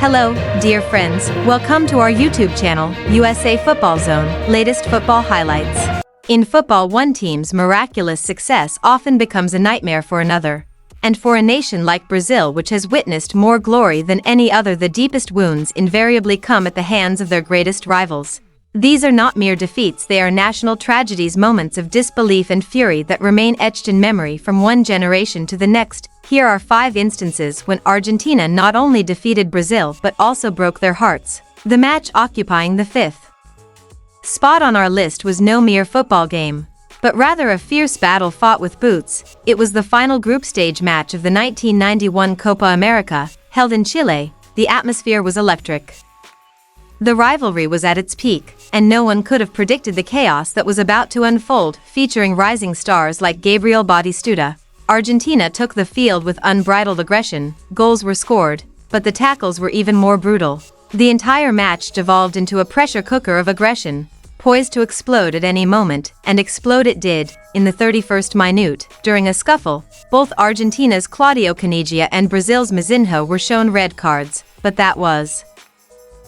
Hello, dear friends, welcome to our YouTube channel, USA Football Zone, latest football highlights. In football, one team's miraculous success often becomes a nightmare for another. And for a nation like Brazil, which has witnessed more glory than any other, the deepest wounds invariably come at the hands of their greatest rivals. These are not mere defeats, they are national tragedies, moments of disbelief and fury that remain etched in memory from one generation to the next. Here are 5 instances when Argentina not only defeated Brazil but also broke their hearts. The match occupying the 5th spot on our list was no mere football game, but rather a fierce battle fought with boots. It was the final group stage match of the 1991 Copa America, held in Chile. The atmosphere was electric. The rivalry was at its peak, and no one could have predicted the chaos that was about to unfold. Featuring rising stars like Gabriel Batistuta, Argentina took the field with unbridled aggression. Goals were scored, but the tackles were even more brutal. The entire match devolved into a pressure cooker of aggression, poised to explode at any moment, and explode it did. In the 31st minute, during a scuffle, both Argentina's Claudio Caniggia and Brazil's Mazinho were shown red cards, but that was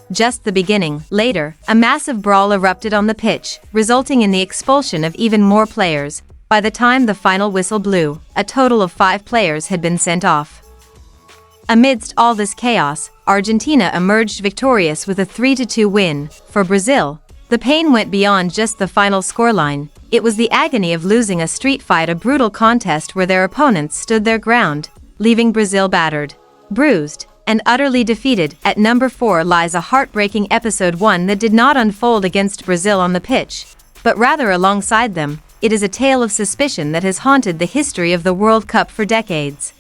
just the beginning. Later, a massive brawl erupted on the pitch, resulting in the expulsion of even more players. By the time the final whistle blew, a total of 5 players had been sent off. Amidst all this chaos, Argentina emerged victorious with a 3-2 win. For Brazil, the pain went beyond just the final scoreline. It was the agony of losing a street fight, a brutal contest where their opponents stood their ground, leaving Brazil battered, bruised, and utterly defeated. At number 4 lies a heartbreaking episode, one that did not unfold against Brazil on the pitch, but rather alongside them. It is a tale of suspicion that has haunted the history of the World Cup for decades.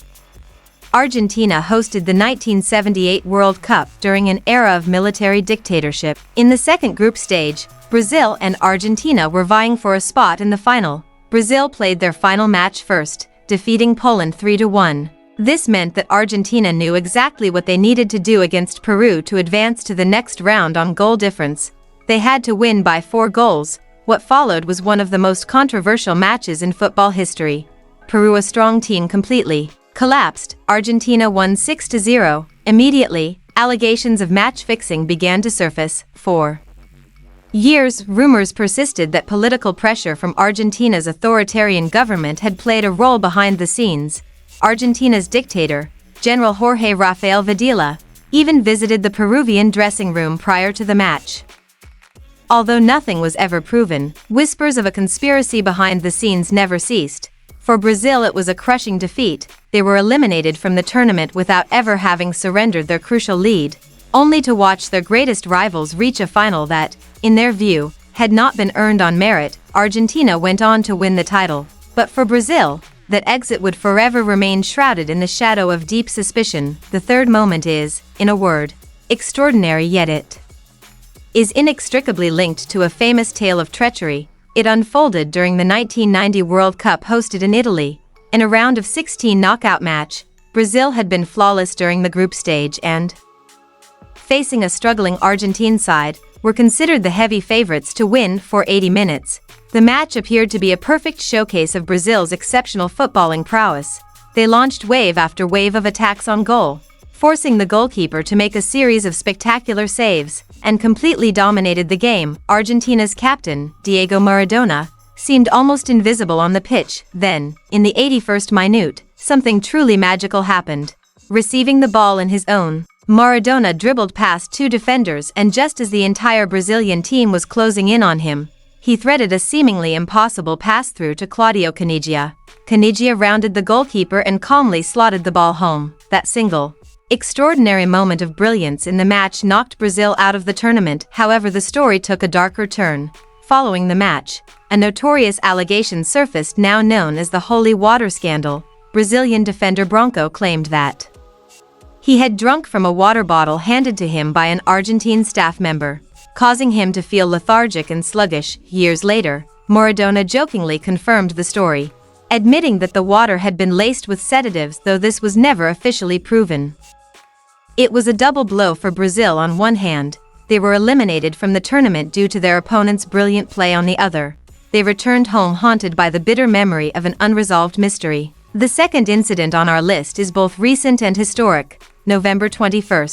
Argentina hosted the 1978 World Cup during an era of military dictatorship. In the second group stage, Brazil and Argentina were vying for a spot in the final. Brazil played their final match first, defeating Poland 3-1. This meant that Argentina knew exactly what they needed to do against Peru to advance to the next round on goal difference. They had to win by 4 goals. What followed was one of the most controversial matches in football history. Peru, a strong team, completely collapsed. Argentina won 6-0. Immediately, allegations of match fixing began to surface. For years, rumors persisted that political pressure from Argentina's authoritarian government had played a role behind the scenes. Argentina's dictator, General Jorge Rafael Videla, even visited the Peruvian dressing room prior to the match. Although nothing was ever proven, whispers of a conspiracy behind the scenes never ceased. For Brazil, it was a crushing defeat. They were eliminated from the tournament without ever having surrendered their crucial lead, only to watch their greatest rivals reach a final that, in their view, had not been earned on merit. Argentina went on to win the title, but for Brazil, that exit would forever remain shrouded in the shadow of deep suspicion. The third moment is, in a word, extraordinary, yet it is inextricably linked to a famous tale of treachery. It unfolded during the 1990 World Cup hosted in Italy. In a round of 16 knockout match, Brazil had been flawless during the group stage and, facing a struggling Argentine side, were considered the heavy favorites to win. For 80 minutes. The match appeared to be a perfect showcase of Brazil's exceptional footballing prowess. They launched wave after wave of attacks on goal, forcing the goalkeeper to make a series of spectacular saves, and completely dominated the game. Argentina's captain, Diego Maradona, seemed almost invisible on the pitch. Then, in the 81st minute, something truly magical happened. Receiving the ball in his own, Maradona dribbled past 2 defenders, and just as the entire Brazilian team was closing in on him, he threaded a seemingly impossible pass-through to Claudio Caniggia. Caniggia rounded the goalkeeper and calmly slotted the ball home. That single, extraordinary moment of brilliance in the match knocked Brazil out of the tournament. However, the story took a darker turn. Following the match, a notorious allegation surfaced, now known as the Holy Water Scandal. Brazilian defender Branco claimed that he had drunk from a water bottle handed to him by an Argentine staff member, causing him to feel lethargic and sluggish. Years later, Maradona jokingly confirmed the story, admitting that the water had been laced with sedatives, though this was never officially proven. It was a double blow for Brazil. On one hand, they were eliminated from the tournament due to their opponent's brilliant play. On the other, they returned home haunted by the bitter memory of an unresolved mystery. The second incident on our list is both recent and historic. November 21,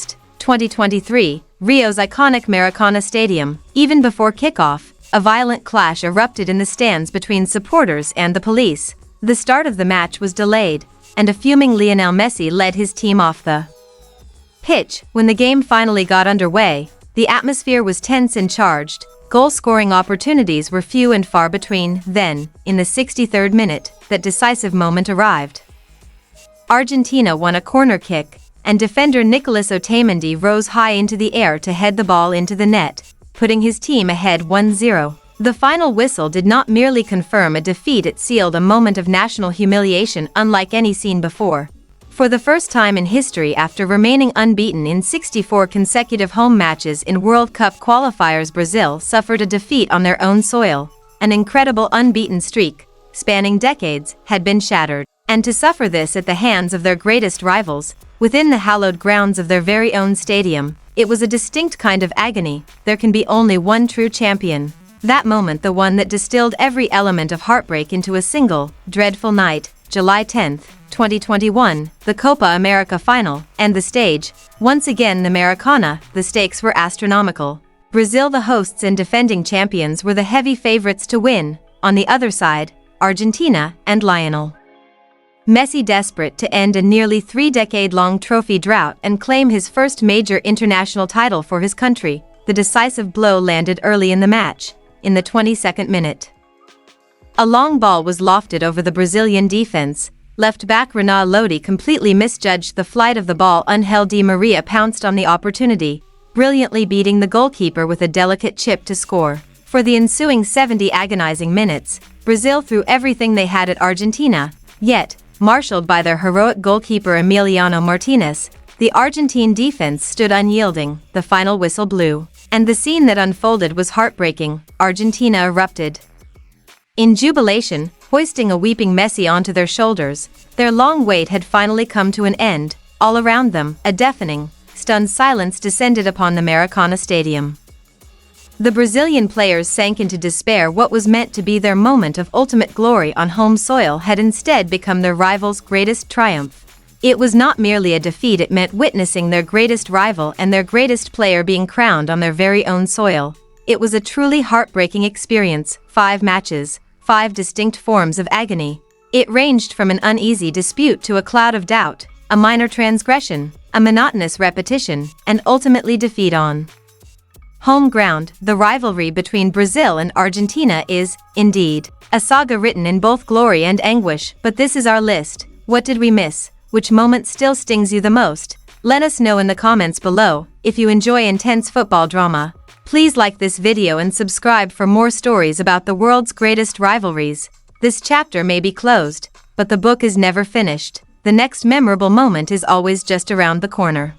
2023, Rio's iconic Maracana Stadium. Even before kickoff, a violent clash erupted in the stands between supporters and the police. The start of the match was delayed, and a fuming Lionel Messi led his team off the pitch. When the game finally got underway, the atmosphere was tense and charged. Goal-scoring opportunities were few and far between. Then, in the 63rd minute, that decisive moment arrived. Argentina won a corner kick, and defender Nicolas Otamendi rose high into the air to head the ball into the net, putting his team ahead 1-0. The final whistle did not merely confirm a defeat, it sealed a moment of national humiliation unlike any seen before. For the first time in history, after remaining unbeaten in 64 consecutive home matches in World Cup qualifiers, Brazil suffered a defeat on their own soil. An incredible unbeaten streak, spanning decades, had been shattered. And to suffer this at the hands of their greatest rivals, within the hallowed grounds of their very own stadium, it was a distinct kind of agony. There can be only one true champion. That moment, the one that distilled every element of heartbreak into a single, dreadful night. July 10, 2021, the Copa America final, and the stage. Once again the Maracana, the stakes were astronomical. Brazil, the hosts and defending champions, were the heavy favorites to win. On the other side, Argentina and Lionel Messi, desperate to end a nearly 3-decade-long trophy drought and claim his first major international title for his country. The decisive blow landed early in the match, in the 22nd minute. A long ball was lofted over the Brazilian defense. Left back Renan Lodi completely misjudged the flight of the ball. Ángel Di María pounced on the opportunity, brilliantly beating the goalkeeper with a delicate chip to score. For the ensuing 70 agonizing minutes, Brazil threw everything they had at Argentina, yet, marshaled by their heroic goalkeeper Emiliano Martinez, the Argentine defense stood unyielding. The final whistle blew, and the scene that unfolded was heartbreaking. Argentina erupted in jubilation, hoisting a weeping Messi onto their shoulders. Their long wait had finally come to an end. All around them, a deafening, stunned silence descended upon the Maracana Stadium. The Brazilian players sank into despair. What was meant to be their moment of ultimate glory on home soil had instead become their rivals' greatest triumph. It was not merely a defeat, it meant witnessing their greatest rival and their greatest player being crowned on their very own soil. It was a truly heartbreaking experience. 5 matches, 5 distinct forms of agony. It ranged from an uneasy dispute to a cloud of doubt, a minor transgression, a monotonous repetition, and ultimately defeat on home ground. The rivalry between Brazil and Argentina is, indeed, a saga written in both glory and anguish. But this is our list. What did we miss? Which moment still stings you the most? Let us know in the comments below. If you enjoy intense football drama, please like this video and subscribe for more stories about the world's greatest rivalries. This chapter may be closed, but the book is never finished. The next memorable moment is always just around the corner.